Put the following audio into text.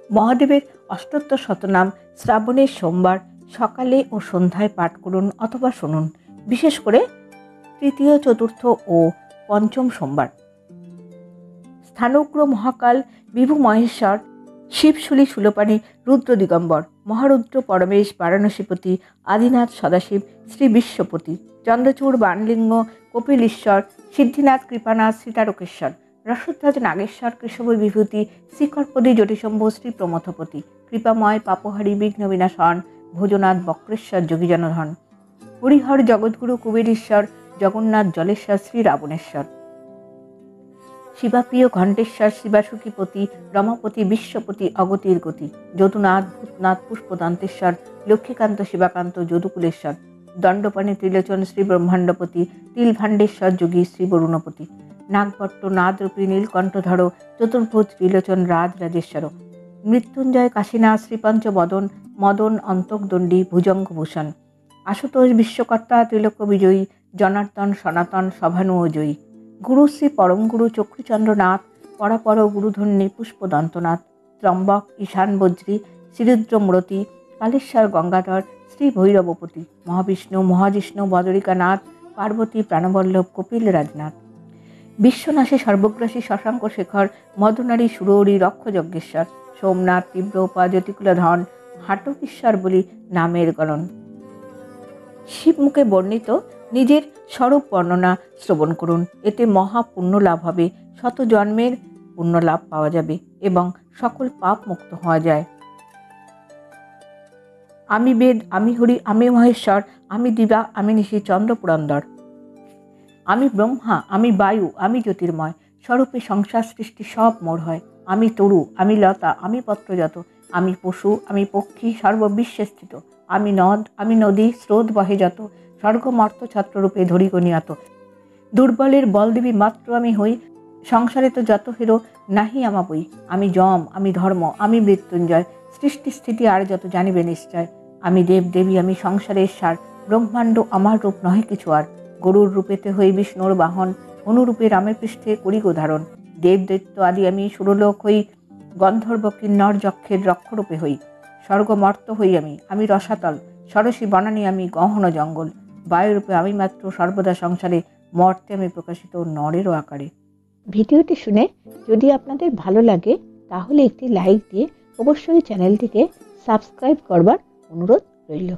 মহাদেবের অষ্টোত্তর শতনাম শ্রাবণের সোমবার সকালে ও সন্ধ্যায় পাঠ করুন অথবা শুনুন, বিশেষ করে তৃতীয়, চতুর্থ ও পঞ্চম সোমবার। স্থানগ্র মহাকাল বিভু মহেশ্বর, শিবশুলি শূলপাণি রুদ্র দিগম্বর, মহারুদ্র পরমেশ বারাণসীপতি, আদিনাথ সদাশিব শ্রী বিশ্বপতি, চন্দ্রচূড় বাণলিঙ্গ কপিল ঈশ্বর, সিদ্ধিনাথ কৃপানাথ শ্রীতারকেশ্বর, রসধ্বজ নাগেশ্বর কৃষভ বিভূতি, শ্রীকরপদী জ্যোতিষম্ভু শ্রী প্রমথপতি, কৃপাময় পাপহারী বিঘ্ন বিনাশন ভোজনাথ বক্রেশ্বর যোগীজনধন, হরিহর জগৎগুরু কুবেরেশ্বর, জগন্নাথ জলেশ্বর শ্রী রাবণেশ্বর, শিবাপ্রিয় ঘণ্টেশ্বর শিবাসুখীপতি, রমাপতি বিশ্বপতি অগতির গতি, যদুনাথ ভূতনাথ পুষ্পদন্তেশ্বর, লক্ষ্মীকান্ত শিবাকান্ত যদুকুলেশ্বর, দণ্ডপাণি ত্রিলোচন শ্রী ব্রহ্মাণ্ডপতি, তিলভাণ্ডেশ্বর যোগী শ্রী বরুণপতি, নাগভট্ট নাদরূপী নীলকণ্ঠধর, চতুর্ভুজ ত্রিলোচন রাজ রাজেশ্বর, মৃত্যুঞ্জয় কাশীনাথ শ্রীপঞ্চবদন, মদন অন্তকদণ্ডী ভুজঙ্গভূষণ, আশুতোষ বিশ্বকর্তা ত্রিলোক বিজয়ী, জনার্দন সনাতন সভানুজয়ী, গুরু শ্রী পরমগুরু চক্রচন্দ্রনাথ, পরাপর গুরুধন্যী পুষ্পদন্তনাথ, ত্রম্বক ঈশান বজ্রী শ্রীরুদ্রমূরতি, কালেশ্বর গঙ্গাধর শ্রী ভৈরবপতি, মহাবিষ্ণু মহাজিষ্ণু বদরিকানাথ, পার্বতী প্রাণবল্লভ কপিল রাজনাথ, বিশ্বনাশী সর্বগ্রাসী শশাঙ্ক শেখর, মদনারী সুরৌরী রক্ষযজ্ঞেশ্বর, সোমনাথ তীব্র জ্যোতিকুলধন, হাটকেশ্বর বলি নামের গণন। শিবমুখে বর্ণিত নিজের স্বরূপ বর্ণনা শ্রবণ করুন, এতে মহা পুণ্য লাভ হবে, শত জন্মের পুণ্য লাভ পাওয়া যাবে এবং সকল পাপ মুক্ত হওয়া যায়। আমি বেদ, আমি হরি, আমি মহেশ্বর, আমি দিবা, আমি নিশি চন্দ্র পুরন্দর, আমি ব্রহ্মা, আমি বায়ু, আমি জ্যোতির্ময়, স্বরূপে সংসার সৃষ্টি সব মোর হয়। আমি তরু, আমি লতা, আমি পত্রজাত, আমি পশু, আমি পক্ষী, সর্ববিশ্বে স্থিত, আমি নদ, আমি নদী, স্রোত বহে যত, স্বর্গমর্ত ছত্ররূপে ধরি গণিয়াত, দুর্বলের বলদেবী মাত্র আমি হই, সংসারে তো যত হেরো নাহি আমা বই, আমি যম, আমি ধর্ম, আমি মৃত্যুঞ্জয়, সৃষ্টি স্থিতি আর যত জানিবে নিশ্চয়, আমি দেব দেবী, আমি সংসারের সার, ব্রহ্মাণ্ড আমার রূপ নহে কিছু আর, গরুর রূপেতে হই বিষ্ণুর বাহন, অনুরূপে রামের পৃষ্ঠে করি গোধারণ, দেব দৈত্য আদি আমি সুরলোক হই, গন্ধর্ব কিন্নর যক্ষের রক্ষরূপে হই, স্বর্গমর্ত হই আমি রসাতল, সরসী বনানী আমি গহন জঙ্গল, বায়ুরূপে আমি মাত্র সর্বদা সংসারে, মর্তে আমি প্রকাশিত নরেরও আকারে। ভিডিওটি শুনে যদি আপনাদের ভালো লাগে তাহলে একটি লাইক দিয়ে অবশ্যই চ্যানেলটিকে সাবস্ক্রাইব করবার অনুরোধ রইল।